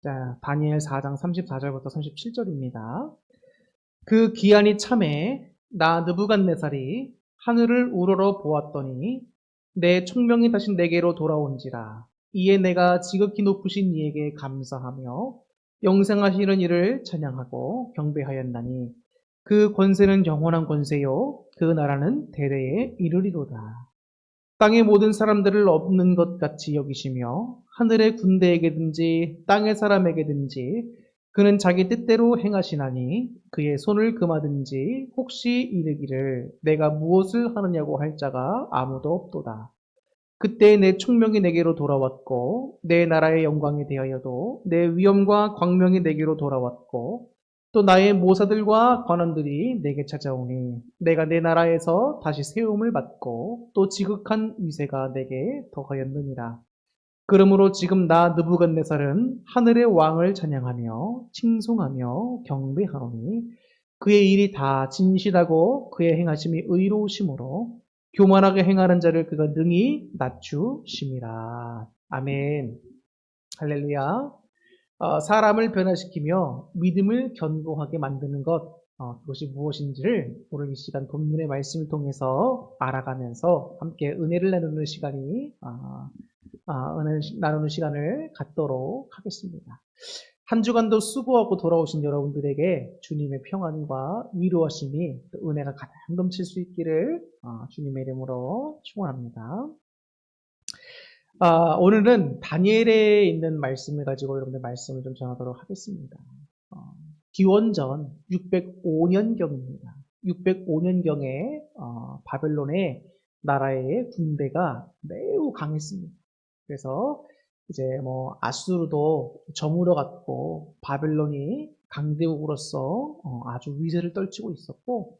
자, 다니엘 4장 34절부터 37절입니다. 그 기한이 참에 나 느부갓네살이 하늘을 우러러 보았더니 내 총명이 다시 내게로 돌아온지라. 이에 내가 지극히 높으신 이에게 감사하며 영생하시는 이를 찬양하고 경배하였나니 그 권세는 영원한 권세요 그 나라는 대대에 이르리로다. 땅의 모든 사람들을 없는 것 같이 여기시며 하늘의 군대에게든지 땅의 사람에게든지 그는 자기 뜻대로 행하시나니 그의 손을 금하든지 혹시 이르기를 내가 무엇을 하느냐고 할 자가 아무도 없도다. 그때 내 총명이 내게로 돌아왔고 내 나라의 영광에 대하여도 내 위엄과 광명이 내게로 돌아왔고 또 나의 모사들과 관원들이 내게 찾아오니 내가 내 나라에서 다시 세움을 받고 또 지극한 위세가 내게 더하였느니라. 그러므로 지금 나 느부갓네살은 하늘의 왕을 찬양하며 칭송하며 경배하노니 그의 일이 다 진실하고 그의 행하심이 의로우심으로 교만하게 행하는 자를 그가 능히 낮추심이라. 아멘. 할렐루야. 사람을 변화시키며 믿음을 견고하게 만드는 것, 그것이 무엇인지를 오늘 이 시간 본문의 말씀을 통해서 알아가면서 함께 은혜를 나누는 시간이 은혜를 나누는 시간을 갖도록 하겠습니다. 한 주간도 수고하고 돌아오신 여러분들에게 주님의 평안과 위로하심이 은혜가 가득 넘칠 수 있기를 주님의 이름으로 축원합니다. 오늘은 다니엘에 있는 말씀을 가지고 여러분들 말씀을 좀 전하도록 하겠습니다. 기원전 605년경입니다. 605년경에 바벨론의 나라의 군대가 매우 강했습니다. 그래서 이제 아수르도 저물어갔고 바벨론이 강대국으로서 아주 위세를 떨치고 있었고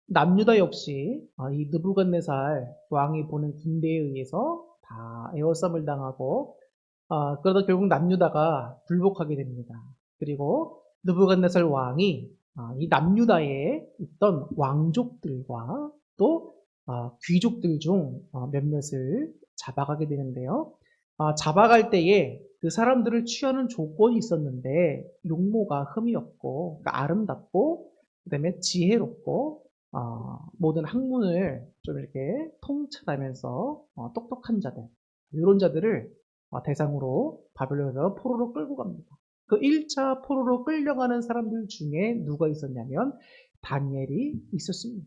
남유다 역시 이 느부갓네살 왕이 보낸 군대에 의해서 다 에워싸움을 당하고 그러다 결국 남유다가 굴복하게 됩니다. 그리고 느부갓네살 왕이 이 남유다에 있던 왕족들과 또 귀족들 중 몇몇을 잡아가게 되는데요. 잡아갈 때에 그 사람들을 취하는 조건이 있었는데 용모가 흠이 없고 그러니까 아름답고 그다음에 지혜롭고 모든 학문을 좀 이렇게 통찰하면서 똑똑한 자들 이런 자들을 대상으로 바벨론에서 포로로 끌고 갑니다. 그 1차 포로로 끌려가는 사람들 중에 누가 있었냐면 다니엘이 있었습니다.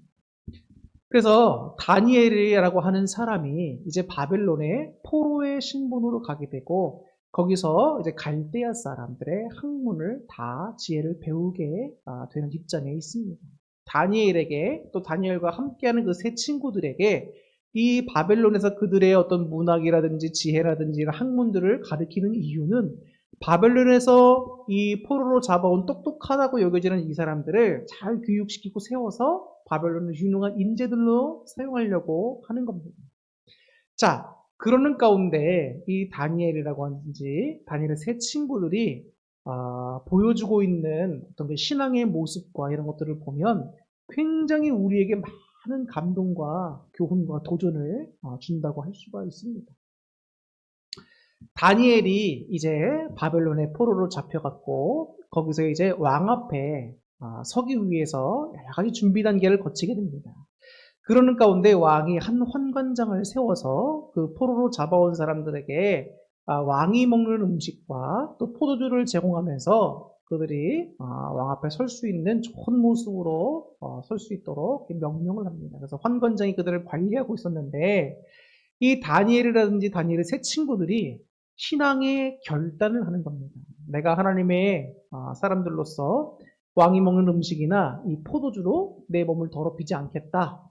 그래서 다니엘이라고 하는 사람이 이제 바벨론의 포로의 신분으로 가게 되고 거기서 이제 갈대아 사람들의 학문을 다 지혜를 배우게 되는 입장에 있습니다. 다니엘에게 또 다니엘과 함께하는 그 세 친구들에게 이 바벨론에서 그들의 어떤 문학이라든지 지혜라든지 이런 학문들을 가르치는 이유는 바벨론에서 이 포로로 잡아온 똑똑하다고 여겨지는 이 사람들을 잘 교육시키고 세워서 바벨론의 유능한 인재들로 사용하려고 하는 겁니다. 자, 그러는 가운데 이 다니엘이라고 하는지 다니엘의 세 친구들이 보여주고 있는 어떤 그 신앙의 모습과 이런 것들을 보면 굉장히 우리에게 많은 감동과 교훈과 도전을 준다고 할 수가 있습니다. 다니엘이 이제 바벨론의 포로로 잡혀갔고 거기서 이제 왕 앞에 서기 위해서 여러 가지 준비 단계를 거치게 됩니다. 그러는 가운데 왕이 한 환관장을 세워서 그 포로로 잡아온 사람들에게 왕이 먹는 음식과 또 포도주를 제공하면서 그들이 왕 앞에 설 수 있는 좋은 모습으로 설 수 있도록 명령을 합니다. 그래서 환관장이 그들을 관리하고 있었는데 이 다니엘이라든지 다니엘의 세 친구들이 신앙의 결단을 하는 겁니다. 내가 하나님의 사람들로서 왕이 먹는 음식이나 이 포도주로 내 몸을 더럽히지 않겠다.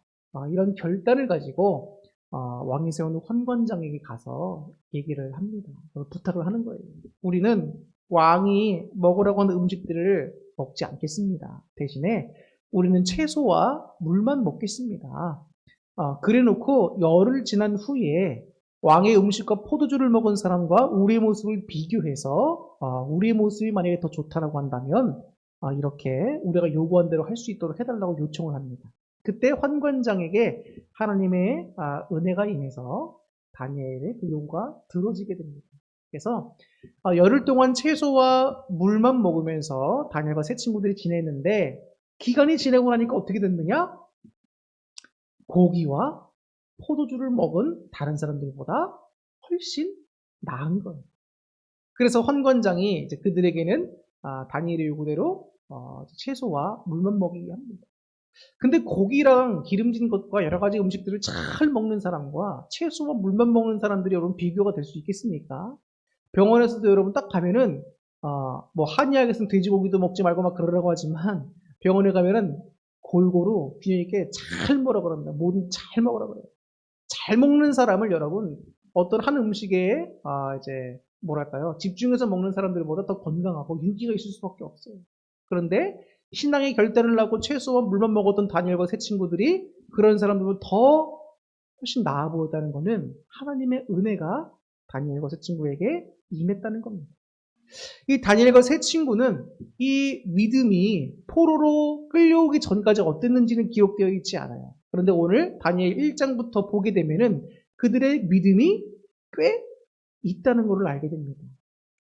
이런 결단을 가지고 왕이 세우는 환관장에게 가서 얘기를 합니다. 부탁을 하는 거예요. 우리는 왕이 먹으라고 하는 음식들을 먹지 않겠습니다. 대신에 우리는 채소와 물만 먹겠습니다. 그래놓고 열흘 지난 후에 왕의 음식과 포도주를 먹은 사람과 우리의 모습을 비교해서 우리의 모습이 만약에 더 좋다라고 한다면 이렇게 우리가 요구한 대로 할 수 있도록 해달라고 요청을 합니다. 그때 환관장에게 하나님의 은혜가 임해서 다니엘의 그 요구가 들어지게 됩니다. 그래서 열흘 동안 채소와 물만 먹으면서 다니엘과 세 친구들이 지냈는데 기간이 지나고 나니까 어떻게 됐느냐? 고기와 포도주를 먹은 다른 사람들보다 훨씬 나은 거예요. 그래서 헌관장이 이제 그들에게는 다니엘의 요구대로 채소와 물만 먹이게 합니다. 근데 고기랑 기름진 것과 여러 가지 음식들을 잘 먹는 사람과 채소와 물만 먹는 사람들이 여러분 비교가 될 수 있겠습니까? 병원에서도 여러분 딱 가면은 뭐 한의학에서는 돼지고기도 먹지 말고 막 그러라고 하지만 병원에 가면은 골고루 균형 있게 잘 먹으라 그럽니다. 뭐든 잘 먹으라 그래요. 잘 먹는 사람을 여러분 어떤 한 음식에 이제 뭐랄까요 집중해서 먹는 사람들보다 더 건강하고 인기가 있을 수밖에 없어요. 그런데 신앙의 결단을 하고 채소와 물만 먹었던 다니엘과 세 친구들이 그런 사람들보다 더 훨씬 나아 보였다는 것은 하나님의 은혜가 다니엘과 세 친구에게 임했다는 겁니다. 이 다니엘과 세 친구는 이 믿음이 포로로 끌려오기 전까지 어땠는지는 기록되어 있지 않아요. 그런데 오늘 다니엘 1장부터 보게 되면은 그들의 믿음이 꽤 있다는 것을 알게 됩니다.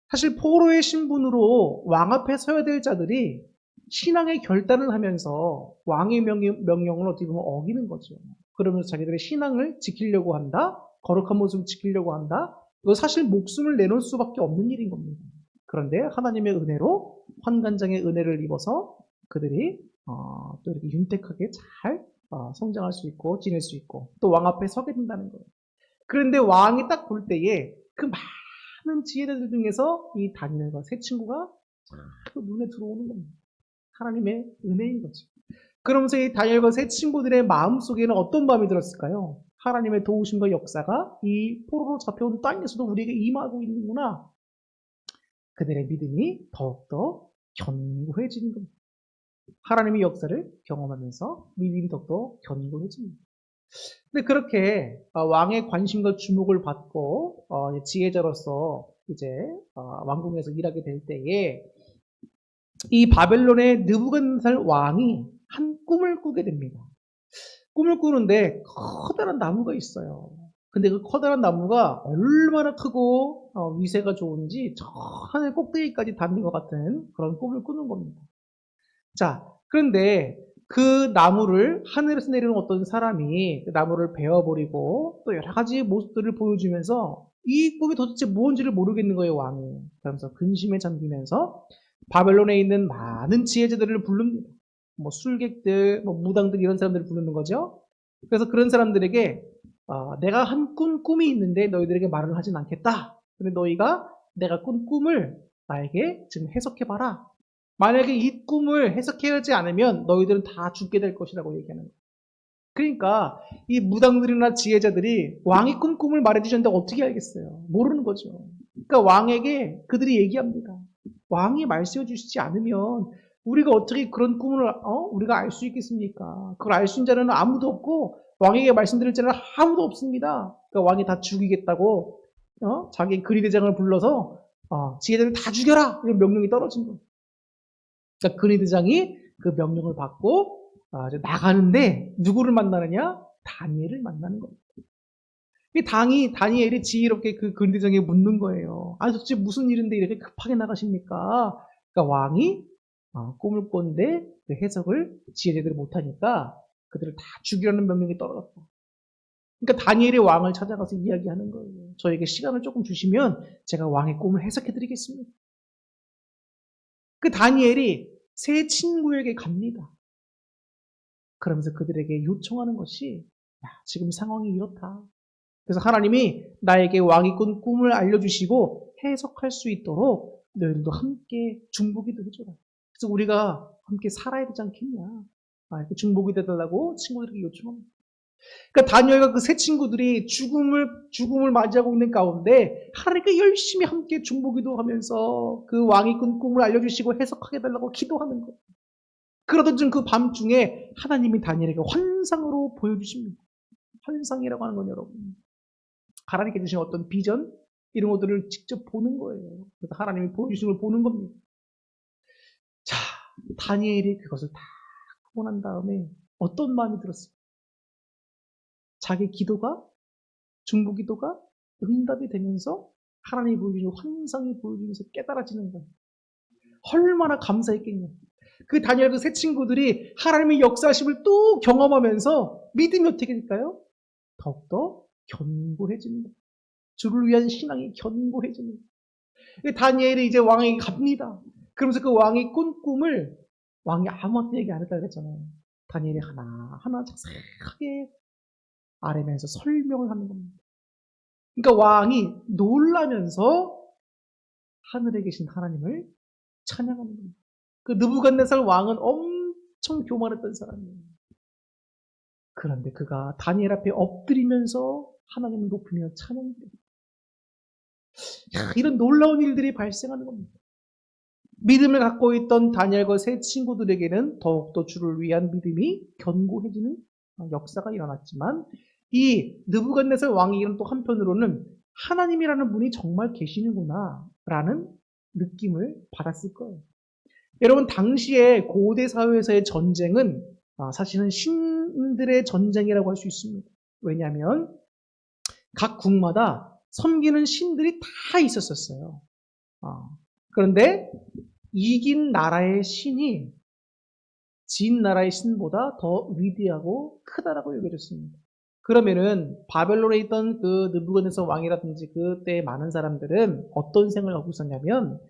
사실 포로의 신분으로 왕 앞에 서야 될 자들이 신앙의 결단을 하면서 왕의 명령을 어떻게 보면 어기는 거죠. 그러면서 자기들의 신앙을 지키려고 한다, 거룩한 모습을 지키려고 한다. 이거 사실 목숨을 내놓을 수밖에 없는 일인 겁니다. 그런데 하나님의 은혜로 환관장의 은혜를 입어서 그들이 또 이렇게 윤택하게 잘 성장할 수 있고 지낼 수 있고 또 왕 앞에 서게 된다는 거예요. 그런데 왕이 딱 볼 때에 그 많은 지혜들 중에서 이 다니엘과 세 친구가 자꾸 눈에 들어오는 겁니다. 하나님의 은혜인 거죠. 그러면서 이 다니엘과 세 친구들의 마음속에는 어떤 마음이 들었을까요? 하나님의 도우심과 역사가 이 포로로 잡혀온 땅에서도 우리에게 임하고 있는구나. 그들의 믿음이 더욱더 견고해지는 겁니다. 하나님의 역사를 경험하면서 믿음이 더욱더 견고해집니다. 근데 그렇게 왕의 관심과 주목을 받고 지혜자로서 이제 왕궁에서 일하게 될 때에 이 바벨론의 느부갓네살 왕이 한 꿈을 꾸게 됩니다. 꿈을 꾸는데 커다란 나무가 있어요. 근데 그 커다란 나무가 얼마나 크고 위세가 좋은지 저 하늘 꼭대기까지 닿는 것 같은 그런 꿈을 꾸는 겁니다. 자, 그런데 그 나무를 하늘에서 내리는 어떤 사람이 그 나무를 베어버리고 또 여러 가지 모습들을 보여주면서 이 꿈이 도대체 뭔지를 모르겠는 거예요, 왕이. 그러면서 근심에 잠기면서 바벨론에 있는 많은 지혜자들을 부릅니다. 뭐 술객들, 뭐 무당들 이런 사람들을 부르는 거죠. 그래서 그런 사람들에게 내가 한 꿈이 있는데 너희들에게 말을 하진 않겠다. 근데 너희가 내가 꾼 꿈을 나에게 지금 해석해봐라. 만약에 이 꿈을 해석하지 않으면 너희들은 다 죽게 될 것이라고 얘기하는 거예요. 그러니까 이 무당들이나 지혜자들이 왕이 꾼 꿈을 말해주셨는데 어떻게 알겠어요? 모르는 거죠. 그러니까 왕에게 그들이 얘기합니다. 왕이 말씀해 주시지 않으면 우리가 어떻게 그런 꿈을 우리가 알 수 있겠습니까? 그걸 알 수 있는 자는 아무도 없고 왕에게 말씀드릴 자는 아무도 없습니다. 그러니까 왕이 다 죽이겠다고 자기 근위대장을 불러서 지혜들을 다 죽여라 이런 명령이 떨어진 거예요. 그러니까 근위대장이 그 명령을 받고 이제 나가는데 누구를 만나느냐? 다니엘을 만나는 겁니다. 이 다니엘이 지혜롭게 그 근위대장에 묻는 거예요. 도대체 무슨 일인데 이렇게 급하게 나가십니까? 그러니까 왕이 꿈을 꿨는데 그 해석을 지혜자들이 못하니까 그들을 다 죽이려는 명령이 떨어졌다. 그러니까 다니엘이 왕을 찾아가서 이야기하는 거예요. 저에게 시간을 조금 주시면 제가 왕의 꿈을 해석해드리겠습니다. 그 다니엘이 세 친구에게 갑니다. 그러면서 그들에게 요청하는 것이 지금 상황이 이렇다. 그래서 하나님이 나에게 왕이 꾼 꿈을 알려주시고 해석할 수 있도록 너희들도 함께 중보기도 해줘라. 그래서 우리가 함께 살아야 되지 않겠냐. 이렇게 중보기 되달라고 친구들에게 요청합니다. 그러니까 다니엘과 그 세 친구들이 죽음을 맞이하고 있는 가운데 하나님께 열심히 함께 중보기도 하면서 그 왕이 꾼 꿈을 알려주시고 해석하게 해달라고 기도하는 거예요. 그러던 중 그 밤중에 하나님이 다니엘에게 환상으로 보여주십니다. 환상이라고 하는 건 여러분 하나님께 주신 어떤 비전 이런 것들을 직접 보는 거예요. 그래서 하나님이 보여주신 걸 보는 겁니다. 자, 다니엘이 그것을 다 보고 난 다음에 어떤 마음이 들었을까? 자기 기도가 중보기도가 응답이 되면서 하나님이 보여주는 환상이 보여주면서 깨달아지는 거예요. 얼마나 감사했겠냐. 그 다니엘 그 세 친구들이 하나님의 역사하심을 또 경험하면서 믿음이 어떻게 될까요? 더욱더 견고해지는 거예요. 주를 위한 신앙이 견고해지는 거예요. 다니엘이 이제 왕에게 갑니다. 그러면서 그 왕이 꾼 꿈을 왕이 아무한테 얘기 안 했다고 그랬잖아요. 다니엘이 하나하나 자세하게 아뢰면서 설명을 하는 겁니다. 그러니까 왕이 놀라면서 하늘에 계신 하나님을 찬양하는 겁니다. 그 느부갓네살 왕은 엄청 교만했던 사람이에요. 그런데 그가 다니엘 앞에 엎드리면서 하나님을 높이며 찬양합니다. 이런 놀라운 일들이 발생하는 겁니다. 믿음을 갖고 있던 다니엘과 세 친구들에게는 더욱더 주를 위한 믿음이 견고해지는 역사가 일어났지만 이 느부갓네살 왕에게는 또 한편으로는 하나님이라는 분이 정말 계시는구나 라는 느낌을 받았을 거예요. 여러분 당시에 고대 사회에서의 전쟁은 사실은 신들의 전쟁이라고 할 수 있습니다. 왜냐하면 각 국마다 섬기는 신들이 다 있었어요. 그런데 이긴 나라의 신이 진 나라의 신보다 더 위대하고 크다라고 여겨졌습니다. 그러면은 바벨론에 있던 그 느부갓네살 왕이라든지 그때 많은 사람들은 어떤 생각을 하고 있었냐면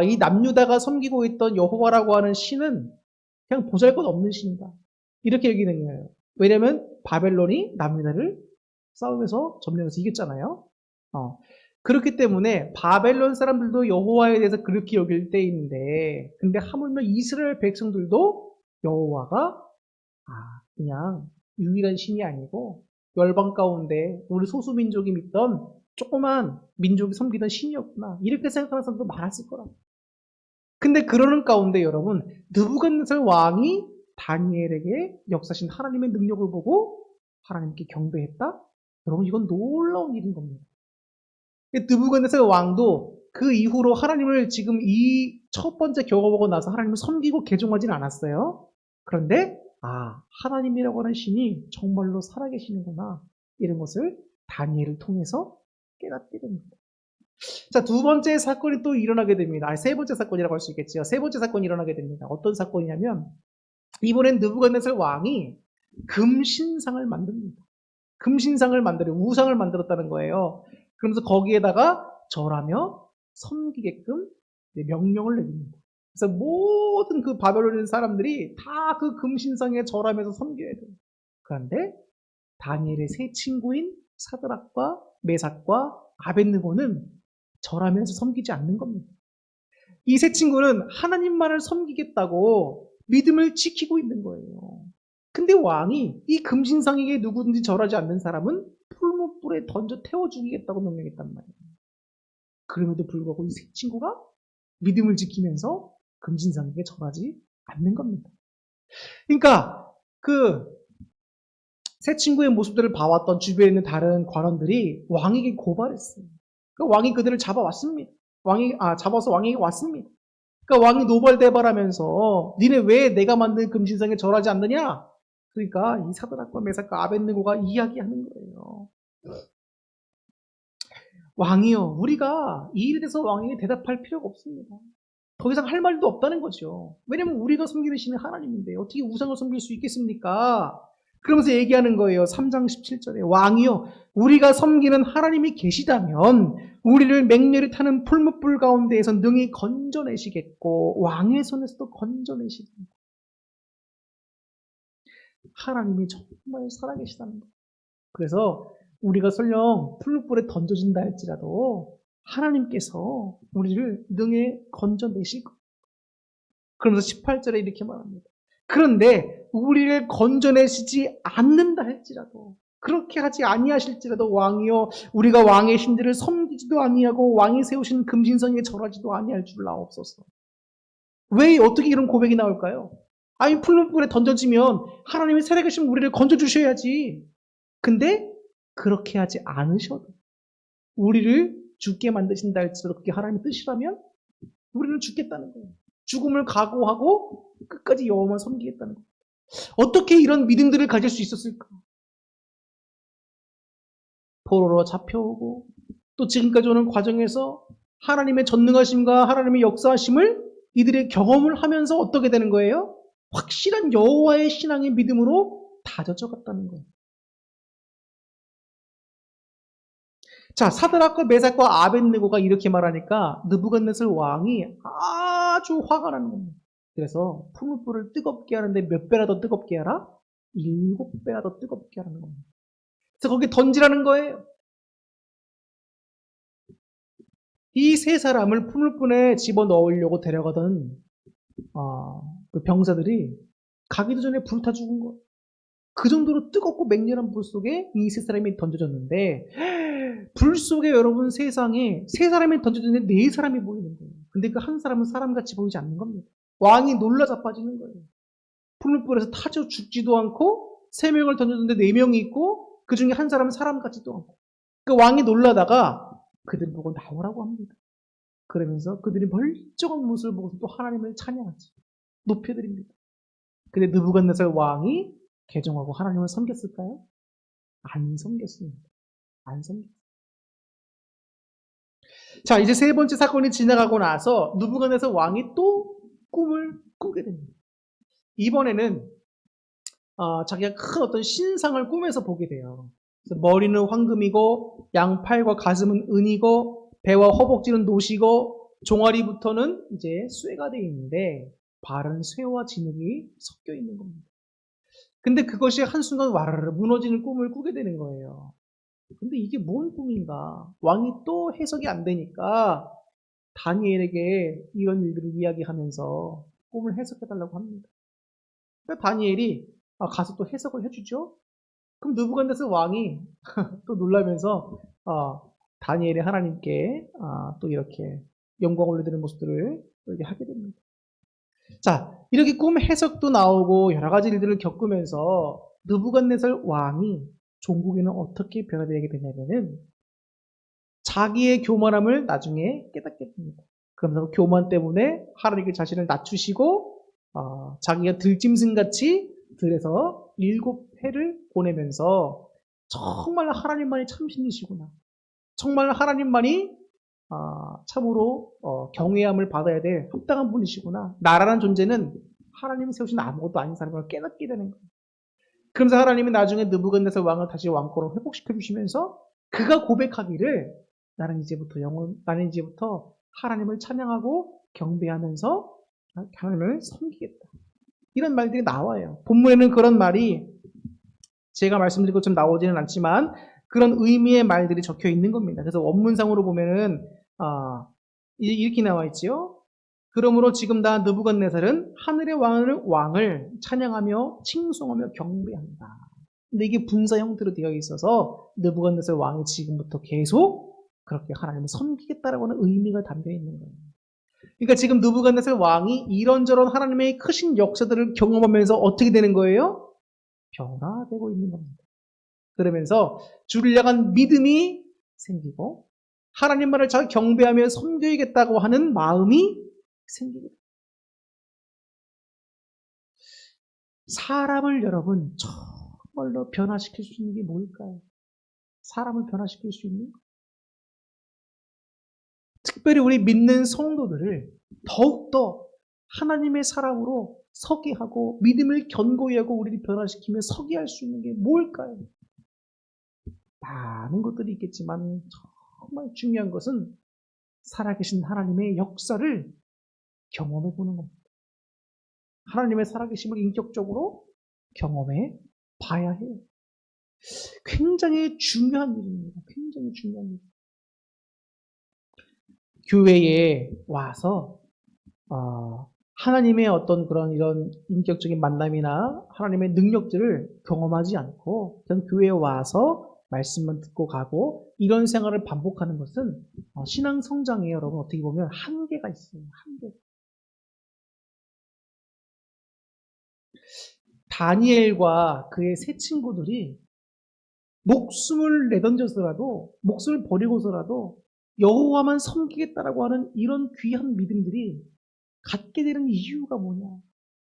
이 남유다가 섬기고 있던 여호와라고 하는 신은 그냥 보잘것없는 신이다. 이렇게 여기는 거예요. 왜냐하면 바벨론이 남유다를 싸움에서 점령해서 이겼잖아요. 그렇기 때문에 바벨론 사람들도 여호와에 대해서 그렇게 여길 때인데 근데 하물며 이스라엘 백성들도 여호와가 그냥 유일한 신이 아니고 열방 가운데 우리 소수민족이 믿던 조그만 민족이 섬기던 신이었구나 이렇게 생각하는 사람도 많았을 거라. 근데 그러는 가운데 여러분 느부갓네살 왕이 다니엘에게 역사신 하나님의 능력을 보고 하나님께 경배했다? 여러분 이건 놀라운 일인 겁니다. 느부갓네살 왕도 그 이후로 하나님을 지금 이 첫 번째 경험하고 나서 하나님을 섬기고 개종하진 않았어요. 그런데 하나님이라고 하는 신이 정말로 살아계시는구나 이런 것을 다니엘을 통해서 깨닫게 됩니다. 자, 두 번째 사건이 또 일어나게 됩니다. 세 번째 사건이라고 할 수 있겠죠. 세 번째 사건이 일어나게 됩니다. 어떤 사건이냐면 이번엔 느부갓네살 왕이 금신상을 만듭니다. 금신상을 만들어 우상을 만들었다는 거예요. 그러면서 거기에다가 절하며 섬기게끔 명령을 내립니다. 그래서 모든 그 바벨론 사람들이 다 그 금신상에 절하면서 섬겨야 돼요. 그런데 다니엘의 세 친구인 사드락과 메삭과 아벳느고는 절하면서 섬기지 않는 겁니다. 이 세 친구는 하나님만을 섬기겠다고 믿음을 지키고 있는 거예요. 근데 왕이 이 금신상에게 누구든지 절하지 않는 사람은 풀무불에 던져 태워 죽이겠다고 명령했단 말이에요. 그럼에도 불구하고 이 세 친구가 믿음을 지키면서 금신상에게 절하지 않는 겁니다. 그러니까 그 세 친구의 모습들을 봐왔던 주변에 있는 다른 관원들이 왕에게 고발했어요. 그러니까 왕이 그들을 잡아왔습니다. 잡아서 왕에게 왔습니다. 그러니까 왕이 노발대발하면서 니네 왜 내가 만든 금신상에 절하지 않느냐? 그러니까 이 사드락과 메삭과 아벳느고가 이야기하는 거예요. 왕이요, 우리가 이 일에 대해서 왕에게 대답할 필요가 없습니다. 더 이상 할 말도 없다는 거죠. 왜냐면 우리가 섬기는 신은 하나님인데 어떻게 우상을 섬길 수 있겠습니까? 그러면서 얘기하는 거예요. 3장 17절에 왕이요 우리가 섬기는 하나님이 계시다면 우리를 맹렬히 타는 풀무불 가운데에서 능히 건져내시겠고 왕의 손에서도 건져내시겠다. 하나님이 정말 살아계시다는 거예요. 그래서 우리가 설령 풀무불에 던져진다 할지라도 하나님께서 우리를 능히 건져내실 거예요. 그러면서 18절에 이렇게 말합니다. 그런데 우리를 건져내시지 않는다 할지라도 그렇게 하지 아니하실지라도 왕이요 우리가 왕의 신들을 섬기지도 아니하고 왕이 세우신 금신상에 절하지도 아니할 줄 아옵소서. 왜 어떻게 이런 고백이 나올까요? 아니 풀무불에 던져지면 하나님이 살아계신 우리를 건져주셔야지. 근데 그렇게 하지 않으셔도 우리를 죽게 만드신다 할지라도 그게 하나님의 뜻이라면 우리는 죽겠다는 거예요. 죽음을 각오하고 끝까지 여호와만 섬기겠다는 거예요. 어떻게 이런 믿음들을 가질 수 있었을까? 포로로 잡혀오고 또 지금까지 오는 과정에서 하나님의 전능하심과 하나님의 역사하심을 이들의 경험을 하면서 어떻게 되는 거예요? 확실한 여호와의 신앙의 믿음으로 다져져 갔다는 거예요. 자, 사드락과 메삭과 아벳느고가 이렇게 말하니까 느부갓네살 왕이 아주 화가 나는 겁니다. 그래서 풀무불을 뜨겁게 하는데 몇 배나 더 뜨겁게 하라? 7배나 더 뜨겁게 하라는 겁니다. 그래서 거기 던지라는 거예요. 이 세 사람을 풀무불에 집어넣으려고 데려가던 그 병사들이 가기도 전에 불타 죽은 거예요. 그 정도로 뜨겁고 맹렬한 불 속에 이 세 사람이 던져졌는데 불 속에 여러분 세상에 세 사람이 던져졌는데 네 사람이 보이는 거예요. 근데 그 한 사람은 사람같이 보이지 않는 겁니다. 왕이 놀라 자빠지는 거예요. 풀무불에서 타져 죽지도 않고 세 명을 던졌는데 네 명이 있고 그 중에 한 사람은 사람같지도 않고 그 왕이 놀라다가 그들 보고 나오라고 합니다. 그러면서 그들이 멀쩡한 모습을 보고서 또 하나님을 찬양하지 높여드립니다. 근데 느부갓네살 왕이 개종하고 하나님을 섬겼을까요? 안 섬겼습니다. 안 섬겼습니다. 자, 이제 세 번째 사건이 지나가고 나서 느부갓네살 왕이 또 꿈을 꾸게 됩니다. 이번에는 자기가 큰 어떤 신상을 꿈에서 보게 돼요. 그래서 머리는 황금이고 양팔과 가슴은 은이고 배와 허벅지는 노시고 종아리부터는 이제 쇠가 되어 있는데 발은 쇠와 진흙이 섞여 있는 겁니다. 근데 그것이 한순간 와르르 무너지는 꿈을 꾸게 되는 거예요. 근데 이게 뭔 꿈인가? 왕이 또 해석이 안 되니까 다니엘에게 이런 일들을 이야기하면서 꿈을 해석해달라고 합니다. 그러니까 다니엘이 가서 또 해석을 해주죠. 그럼 느부갓네살 왕이 또 놀라면서 다니엘이 하나님께 또 이렇게 영광을 올려드리는 모습들을 이렇게 하게 됩니다. 자, 이렇게 꿈 해석도 나오고 여러 가지 일들을 겪으면서 느부갓네살 왕이 종국에는 어떻게 변화되게 되냐면은 자기의 교만함을 나중에 깨닫게 됩니다. 그러면서 교만 때문에 하나님께 자신을 낮추시고 자기가 들짐승같이 들에서 7회를 보내면서 정말 하나님만이 참신이시구나. 정말 하나님만이 참으로 경외함을 받아야 될 합당한 분이시구나. 나라는 존재는 하나님이 세우신 아무것도 아닌 사람을 깨닫게 되는 거예요. 그러면서 하나님이 나중에 느부갓네살 왕을 다시 왕권으로 회복시켜 주시면서 그가 고백하기를 나는 이제부터 하나님을 찬양하고 경배하면서 하나님을 섬기겠다. 이런 말들이 나와요. 본문에는 그런 말이 제가 말씀드린 것처럼 나오지는 않지만 그런 의미의 말들이 적혀 있는 겁니다. 그래서 원문상으로 보면은 이렇게 나와 있지요. 그러므로 지금 다 느부갓네살은 하늘의 왕을 찬양하며 칭송하며 경배한다. 근데 이게 분사 형태로 되어 있어서 느부갓네살 왕이 지금부터 계속 그렇게 하나님을 섬기겠다라고 하는 의미가 담겨 있는 거예요. 그러니까 지금 느부갓네살 왕이 이런저런 하나님의 크신 역사들을 경험하면서 어떻게 되는 거예요? 변화되고 있는 겁니다. 그러면서 주를 향한 믿음이 생기고 하나님만을 잘 경배하며 섬겨야겠다고 하는 마음이 생깁니다. 사람을 여러분 정말로 변화시킬 수 있는 게 뭘까요? 사람을 변화시킬 수 있는 거. 특별히 우리 믿는 성도들을 더욱더 하나님의 사람으로 서게 하고 믿음을 견고히 하고 우리를 변화시키며 서게 할 수 있는 게 뭘까요? 많은 것들이 있겠지만 정말 중요한 것은 살아계신 하나님의 역사를 경험해 보는 겁니다. 하나님의 살아계심을 인격적으로 경험해 봐야 해요. 굉장히 중요한 일입니다. 굉장히 중요한 일. 교회에 와서 하나님의 어떤 그런 이런 인격적인 만남이나 하나님의 능력들을 경험하지 않고 그냥 교회에 와서 말씀만 듣고 가고 이런 생활을 반복하는 것은 신앙 성장에 여러분 어떻게 보면 한계가 있어요. 한계. 다니엘과 그의 세 친구들이 목숨을 내던져서라도 목숨을 버리고서라도 여호와만 섬기겠다라고 하는 이런 귀한 믿음들이 갖게 되는 이유가 뭐냐?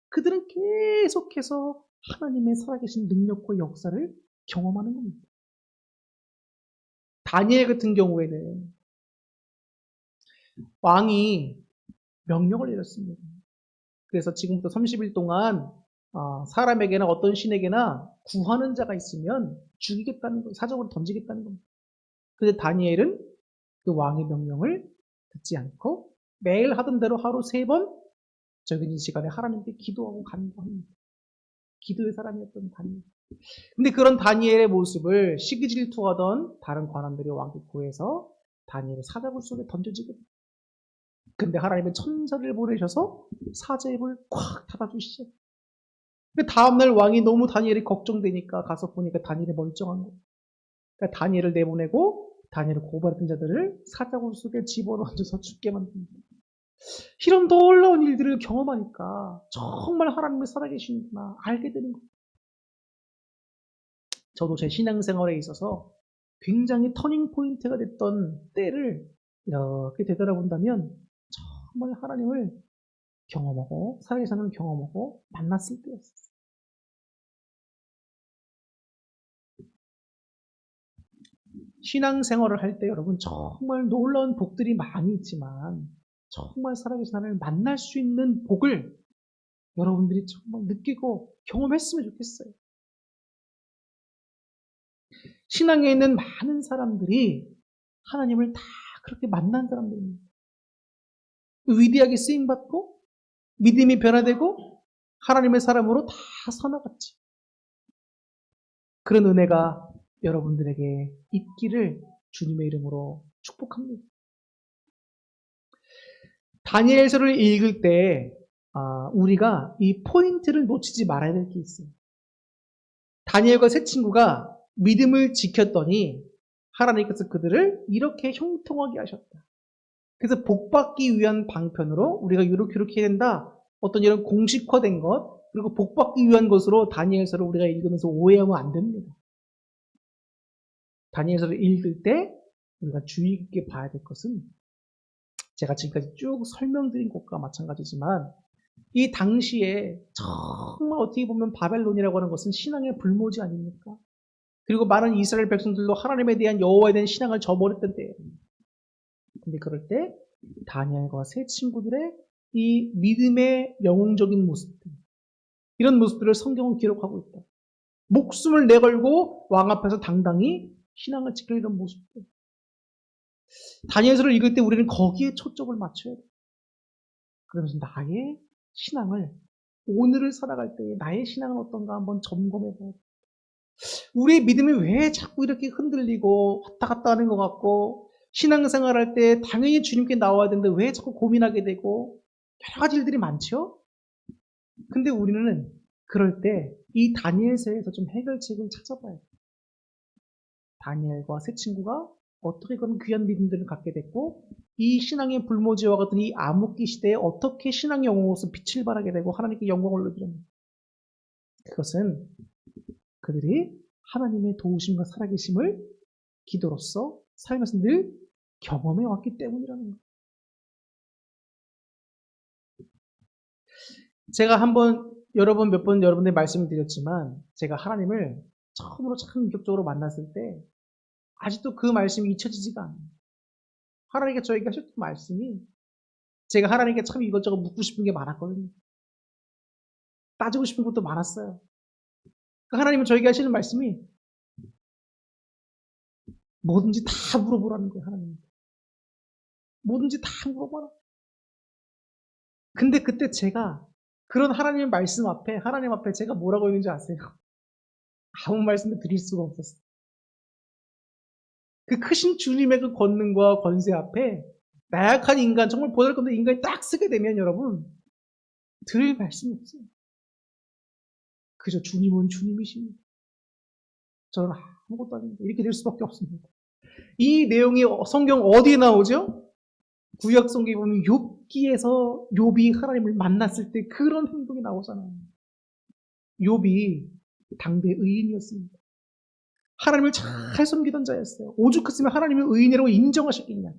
그들은 계속해서 하나님의 살아계신 능력과 역사를 경험하는 겁니다. 다니엘 같은 경우에는 왕이 명령을 내렸습니다. 그래서 지금부터 30일 동안 사람에게나 어떤 신에게나 구하는 자가 있으면 죽이겠다는 거예요. 사적으로 던지겠다는 겁니다. 근데 다니엘은 그 왕의 명령을 듣지 않고 매일 하던 대로 하루 3번 적어진 시간에 하나님께 기도하고 간구합니다. 기도의 사람이었던 다니엘. 근데 그런 다니엘의 모습을 시기 질투하던 다른 관원들이 왕께 구해서 다니엘의 사자굴 속에 던져지게 됩니다. 근데 하나님은 천사를 보내셔서 사자의 입을 콱 닫아주시죠. 다음날 왕이 너무 다니엘이 걱정되니까 가서 보니까 다니엘이 멀쩡한 거예요. 그러니까 다니엘을 내보내고 다니엘을 고발했던 자들을 사자굴 속에 집어넣어서 죽게 만듭니다. 이런 놀라운 일들을 경험하니까 정말 하나님이 살아계시는구나 알게 되는 거예요. 저도 제 신앙생활에 있어서 굉장히 터닝 포인트가 됐던 때를 이렇게 되돌아본다면 정말 하나님을 경험하고 살아계신 하나님을 경험하고 만났을 때였어요. 신앙생활을 할 때 여러분 정말 놀라운 복들이 많이 있지만 정말 살아계신 하나님을 만날 수 있는 복을 여러분들이 정말 느끼고 경험했으면 좋겠어요. 신앙에 있는 많은 사람들이 하나님을 다 그렇게 만난 사람들입니다. 위대하게 쓰임받고 믿음이 변화되고 하나님의 사람으로 다 서나갔지. 그런 은혜가 여러분들에게 있기를 주님의 이름으로 축복합니다. 다니엘서를 읽을 때 우리가 이 포인트를 놓치지 말아야 될 게 있어요. 다니엘과 세 친구가 믿음을 지켰더니 하나님께서 그들을 이렇게 형통하게 하셨다. 그래서 복받기 위한 방편으로 우리가 이렇게 해야 된다. 어떤 이런 공식화된 것 그리고 복받기 위한 것으로 다니엘서를 우리가 읽으면서 오해하면 안 됩니다. 다니엘서를 읽을 때 우리가 주의 깊게 봐야 될 것은 제가 지금까지 쭉 설명드린 것과 마찬가지지만 이 당시에 정말 어떻게 보면 바벨론이라고 하는 것은 신앙의 불모지 아닙니까? 그리고 많은 이스라엘 백성들도 하나님에 대한 여호와에 대한 신앙을 저버렸던 때예요. 근데 그럴 때 다니엘과 세 친구들의 이 믿음의 영웅적인 모습들 이런 모습들을 성경은 기록하고 있다. 목숨을 내걸고 왕 앞에서 당당히 신앙을 지키는 이런 모습들. 다니엘서를 읽을 때 우리는 거기에 초점을 맞춰야 돼. 그러면서 나의 신앙을 오늘을 살아갈 때 나의 신앙은 어떤가 한번 점검해 봐야 돼. 우리의 믿음이 왜 자꾸 이렇게 흔들리고 왔다 갔다 하는 것 같고 신앙생활 할 때 당연히 주님께 나와야 되는데 왜 자꾸 고민하게 되고 여러 가지 일들이 많죠? 근데 우리는 그럴 때 이 다니엘서에서 좀 해결책을 찾아봐야 돼. 다니엘과 세 친구가 어떻게 그런 귀한 믿음들을 갖게 됐고 이 신앙의 불모지와 같은 이 암흑기 시대에 어떻게 신앙의 영웅으로서 빛을 발하게 되고 하나님께 영광을 누리는가. 그것은 그들이 하나님의 도우심과 살아계심을 기도로서 살면서 늘 경험해 왔기 때문이라는 거예요. 제가 몇 번 여러분들 말씀을 드렸지만 제가 하나님을 처음으로 참 인격적으로 만났을 때 아직도 그 말씀이 잊혀지지가 않아요. 하나님께 저에게 하셨던 말씀이 제가 하나님께 참 이것저것 묻고 싶은 게 많았거든요. 따지고 싶은 것도 많았어요. 하나님은 저에게 하시는 말씀이 뭐든지 다 물어보라는 거예요. 하나님. 뭐든지 다 물어봐라. 근데 그때 제가 그런 하나님의 말씀 앞에 하나님 앞에 제가 뭐라고 했는지 아세요? 아무 말씀도 드릴 수가 없었어요. 그 크신 주님의 그 권능과 권세 앞에 나약한 인간, 정말 보잘것없는 인간이 딱 쓰게 되면 여러분 드릴 말씀이 없어요. 그저 주님은 주님이십니다. 저는 아무것도 아닙니다. 이렇게 될 수밖에 없습니다. 이 내용이 성경 어디에 나오죠? 구약 성경에 보면 욥기에서 욥이 하나님을 만났을 때 그런 행동이 나오잖아요. 욥이 당대 의인이었습니다. 하나님을 잘 섬기던 자였어요. 오죽했으면 하나님을 의인이라고 인정하셨겠냐.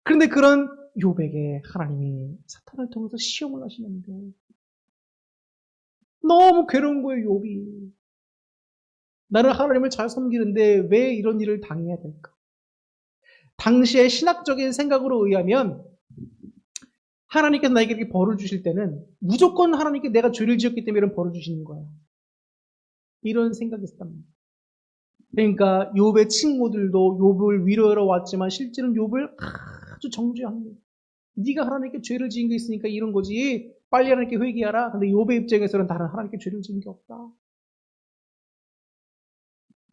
그런데 그런 욥에게 하나님이 사탄을 통해서 시험을 하시는데 너무 괴로운 거예요. 욥이. 나는 하나님을 잘 섬기는데 왜 이런 일을 당해야 될까? 당시의 신학적인 생각으로 의하면 하나님께서 나에게 이렇게 벌을 주실 때는 무조건 하나님께 내가 죄를 지었기 때문에 이런 벌을 주시는 거야. 이런 생각이 있었단 말이야. 그러니까 욥의 친구들도 욥을 위로하러 왔지만 실제로는 욥을 아주 정죄합니다. 네가 하나님께 죄를 지은 게 있으니까 이런 거지. 빨리 하나님께 회개하라. 근데 욥의 입장에서는 다른 하나님께 죄를 지은 게 없다.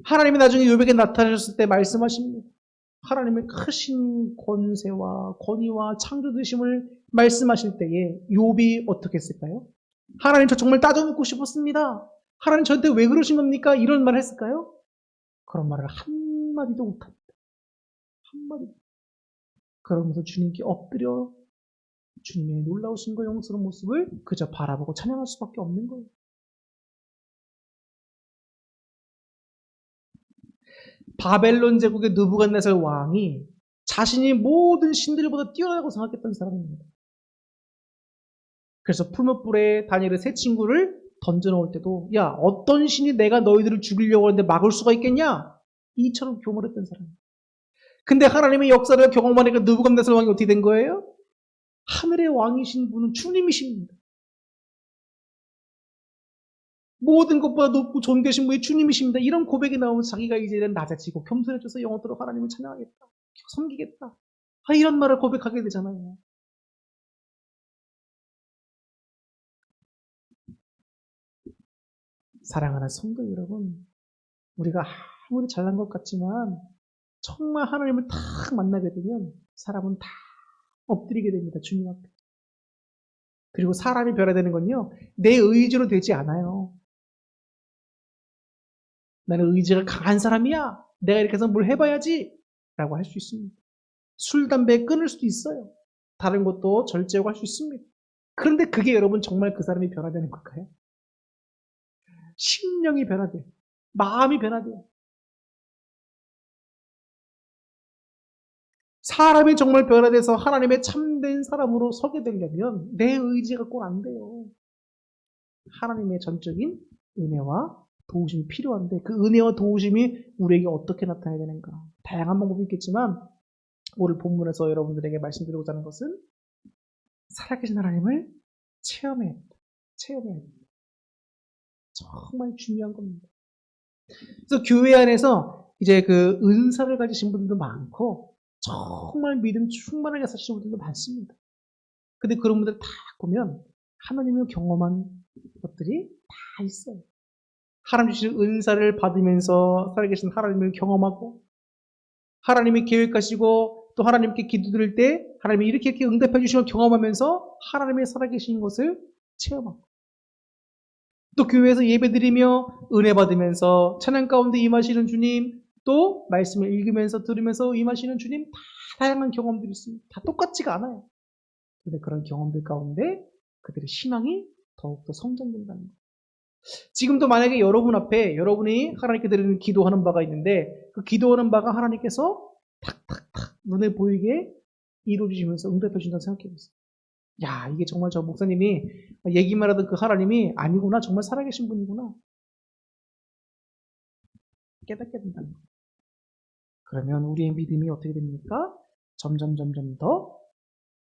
하나님이 나중에 욥에게 나타나셨을 때 말씀하십니다. 하나님의 크신 권세와 권위와 창조되심을 말씀하실 때에 욥이 어떻게 했을까요? 하나님 저 정말 따져묻고 싶었습니다. 하나님 저한테 왜 그러신 겁니까? 이런 말 했을까요? 그런 말을 한마디도 못합니다. 한마디도. 그러면서 주님께 엎드려 주님의 놀라우신 거 영스러운 모습을 그저 바라보고 찬양할 수밖에 없는 거예요. 바벨론 제국의 느부갓네살 왕이 자신이 모든 신들보다 뛰어나다고 생각했던 사람입니다. 그래서 풀무불에 다니엘의 세 친구를 던져놓을 때도 야 어떤 신이 내가 너희들을 죽이려고 하는데 막을 수가 있겠냐? 이처럼 교물했던 사람입니다. 근데 하나님의 역사를 경험하니까 느부갓네살 왕이 어떻게 된 거예요? 하늘의 왕이신 분은 주님이십니다. 모든 것보다 높고 존귀하신 분이 주님이십니다. 이런 고백이 나오면 자기가 이제는 낮아지고 겸손해져서 영어대로 하나님을 찬양하겠다. 섬기겠다. 이런 말을 고백하게 되잖아요. 사랑하는 성도 여러분, 우리가 아무리 잘난 것 같지만 정말 하나님을 딱 만나게 되면 사람은 다 엎드리게 됩니다. 주님 앞에. 그리고 사람이 변화되는 건요. 내 의지로 되지 않아요. 나는 의지가 강한 사람이야. 내가 이렇게 해서 뭘 해봐야지. 라고 할 수 있습니다. 술, 담배 끊을 수도 있어요. 다른 것도 절제하고 할 수 있습니다. 그런데 그게 여러분 정말 그 사람이 변화되는 걸까요? 심령이 변화돼요. 마음이 변화돼요. 사람이 정말 변화돼서 하나님의 참된 사람으로 서게 되려면 내 의지가 꼭 안 돼요. 하나님의 전적인 은혜와 도우심이 필요한데 그 은혜와 도우심이 우리에게 어떻게 나타나야 되는가? 다양한 방법이 있겠지만 오늘 본문에서 여러분들에게 말씀드리고자 하는 것은 살아계신 하나님을 체험해야 합니다. 체험해야 합니다. 정말 중요한 겁니다. 그래서 교회 안에서 이제 그 은사를 가지신 분들도 많고 정말 믿음 충만하게 사시는 분들도 많습니다. 근데 그런 분들 다 보면 하나님을 경험한 것들이 다 있어요. 하나님 주신 은사를 받으면서 살아계신 하나님을 경험하고 하나님이 계획하시고 또 하나님께 기도드릴 때 하나님이 이렇게 응답해 주시고 경험하면서 하나님의 살아계신 것을 체험하고 또 교회에서 예배드리며 은혜 받으면서 찬양 가운데 임하시는 주님 또 말씀을 읽으면서 들으면서 임하시는 주님 다 다양한 경험들이 있습니다. 다 똑같지가 않아요. 그런데 그런 경험들 가운데 그들의 신앙이 더욱더 성장된다는 거예요. 지금도 만약에 여러분 앞에 여러분이 하나님께 드리는 기도하는 바가 있는데 그 기도하는 바가 하나님께서 탁탁탁 눈에 보이게 이루어주시면서 응답해 주신다고 생각해 보세요. 야, 이게 정말 저 목사님이 얘기만 하던 그 하나님이 아니구나. 정말 살아계신 분이구나. 깨닫게 된다는 거예요. 그러면 우리의 믿음이 어떻게 됩니까? 점점 더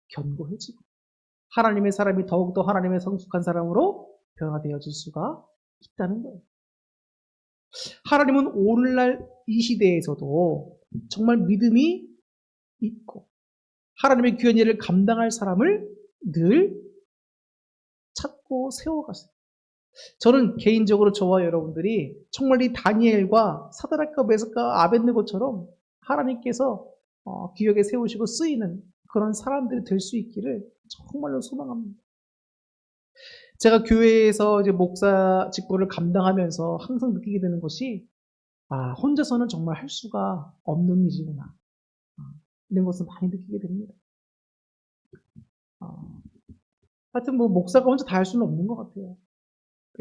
견고해지고 하나님의 사람이 더욱더 하나님의 성숙한 사람으로 변화되어질 수가 있다는 거예요. 하나님은 오늘날 이 시대에서도 정말 믿음이 있고 하나님의 귀한 일을 감당할 사람을 늘 찾고 세워가세요. 저는 개인적으로 저와 여러분들이 정말 이 다니엘과 사드락과 메삭과 아벳느고처럼 하나님께서 기억에 세우시고 쓰이는 그런 사람들이 될 수 있기를 정말로 소망합니다. 제가 교회에서 이제 목사 직분을 감당하면서 항상 느끼게 되는 것이 혼자서는 정말 할 수가 없는 일이구나. 이런 것을 많이 느끼게 됩니다. 하여튼 뭐 목사가 혼자 다 할 수는 없는 것 같아요.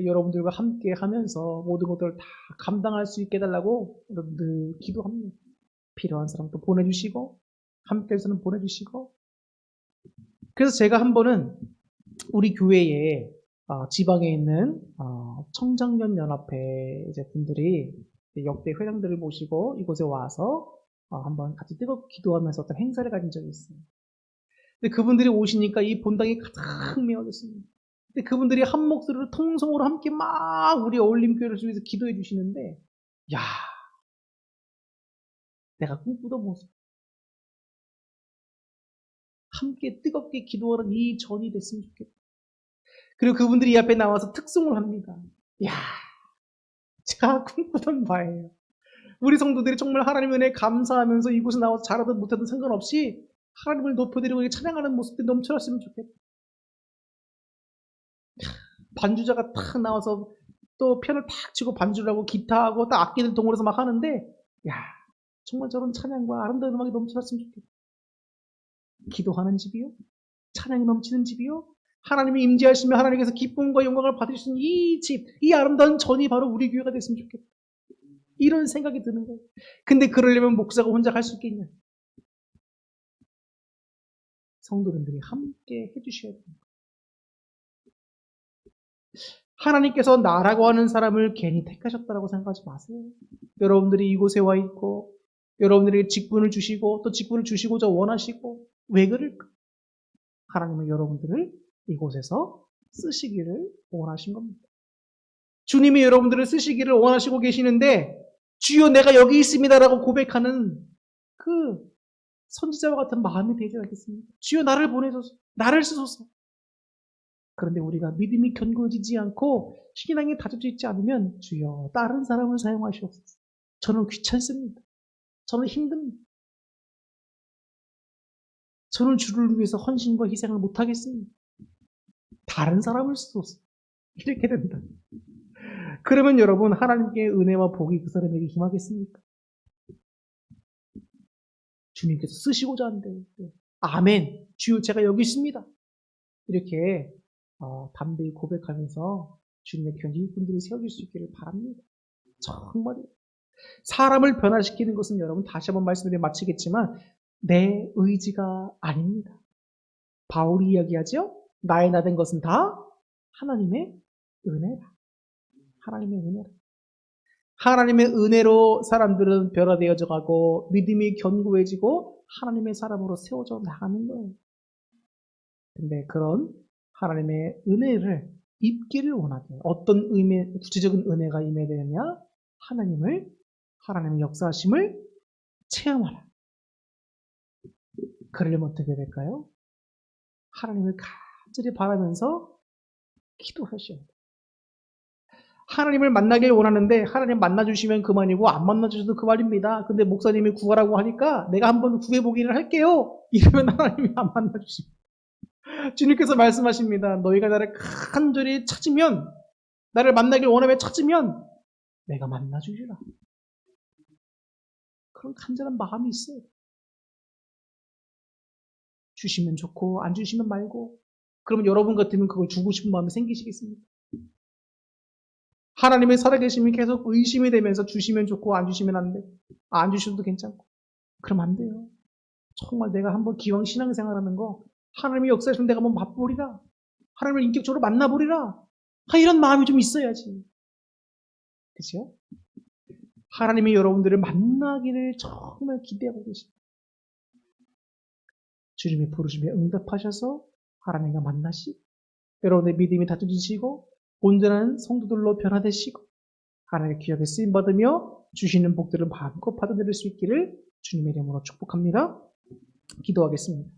여러분들과 함께 하면서 모든 것들을 다 감당할 수 있게 해달라고 늘 기도합니다. 필요한 사람도 보내주시고 함께해서는 보내주시고 그래서 제가 한 번은 우리 교회에 지방에 있는 청장년 연합회 이제 분들이 역대 회장들을 모시고 이곳에 와서 한번 같이 뜨겁게 기도하면서 어떤 행사를 가진 적이 있어요. 근데 그분들이 오시니까 이 본당이 가득 메워졌습니다. 근데 그분들이 한 목소리로 통성으로 함께 막 우리 어울림교회를 위해서 기도해 주시는데, 야, 내가 꿈꾸던 모습. 함께 뜨겁게 기도하는 이 전이 됐으면 좋겠다. 그리고 그분들이 이 앞에 나와서 특송을 합니다. 야, 제가 꿈꾸던 바예요. 우리 성도들이 정말 하나님의 은혜에 감사하면서 이곳에 나와서 잘하든 못하든 상관없이 하나님을 높여드리고 찬양하는 모습들이 넘쳐났으면 좋겠다. 반주자가 탁 나와서 또 피아노를 탁 치고 반주를 하고 기타하고 딱 악기들 동원해서 막 하는데, 야, 정말 저런 찬양과 아름다운 음악이 넘쳐났으면 좋겠다. 기도하는 집이요? 찬양이 넘치는 집이요? 하나님이 임재하시며 하나님께서 기쁨과 영광을 받으시는 이 집, 이 아름다운 전이 바로 우리 교회가 됐으면 좋겠다. 이런 생각이 드는 거예요. 근데 그러려면 목사가 혼자 할 수 있겠냐? 성도들이 함께 해주셔야 됩니다. 하나님께서 나라고 하는 사람을 괜히 택하셨다고 생각하지 마세요. 여러분들이 이곳에 와 있고 여러분들에게 직분을 주시고 또 직분을 주시고자 원하시고 왜 그럴까? 하나님은 여러분들을 이곳에서 쓰시기를 원하신 겁니다. 주님이 여러분들을 쓰시기를 원하시고 계시는데 주여 내가 여기 있습니다라고 고백하는 그 선지자와 같은 마음이 되지 않겠습니까? 주여 나를 보내소서, 나를 쓰소서. 그런데 우리가 믿음이 견고해지지 않고 신앙이 다져져 있지 않으면 주여 다른 사람을 사용하시옵소서. 저는 귀찮습니다. 저는 힘듭니다. 저는 주를 위해서 헌신과 희생을 못하겠습니다. 다른 사람을 쓰소서. 이렇게 된다. 그러면 여러분 하나님께 은혜와 복이 그 사람에게 임하겠습니까? 주님께서 쓰시고자 한대요. 아멘. 주여 제가 여기 있습니다. 이렇게 담대히 고백하면서 주님의 견진 분들이 세워질 수 있기를 바랍니다. 정말요. 사람을 변화시키는 것은 여러분 다시 한번 말씀드려 마치겠지만 내 의지가 아닙니다. 바울이 이야기하죠. 나의 나 된 것은 다 하나님의 은혜라. 하나님의 은혜라. 하나님의 은혜로 사람들은 변화되어져 가고 믿음이 견고해지고 하나님의 사람으로 세워져 나가는 거예요. 근데 그런 하나님의 은혜를 입기를 원하게. 어떤 구체적인 은혜가 임해야 되느냐? 하나님의 역사하심을 체험하라. 그러려면 어떻게 될까요? 하나님을 간절히 바라면서 기도하셔야 돼요. 하나님을 만나길 원하는데 하나님 만나주시면 그만이고 안 만나주셔도 그만입니다. 근데 목사님이 구하라고 하니까 내가 한번 구해보기를 할게요. 이러면 하나님이 안 만나주십니다. 주님께서 말씀하십니다. 너희가 나를 간절히 찾으면, 나를 만나길 원하며 찾으면 내가 만나주리라. 그런 간절한 마음이 있어요. 주시면 좋고 안 주시면 말고. 그러면 여러분 같으면 그걸 주고 싶은 마음이 생기시겠습니까? 하나님의 살아계심이 계속 의심이 되면서 주시면 좋고 안 주시면 안 돼. 안 주셔도 괜찮고. 그럼 안 돼요. 정말 내가 한번 기왕 신앙생활하는 거 하나님의 역사에서 내가 한번 맛보리라. 하나님을 인격적으로 만나보리라. 이런 마음이 좀 있어야지. 그렇죠? 하나님이 여러분들을 만나기를 정말 기대하고 계십니다. 주님이 부르심에 응답하셔서 하나님과 만나시고 여러분의 믿음이 다져지시고 온전한 성도들로 변화되시고 하나님의 귀하게 쓰임받으며 주시는 복들을 마음껏 받아들일 수 있기를 주님의 이름으로 축복합니다. 기도하겠습니다.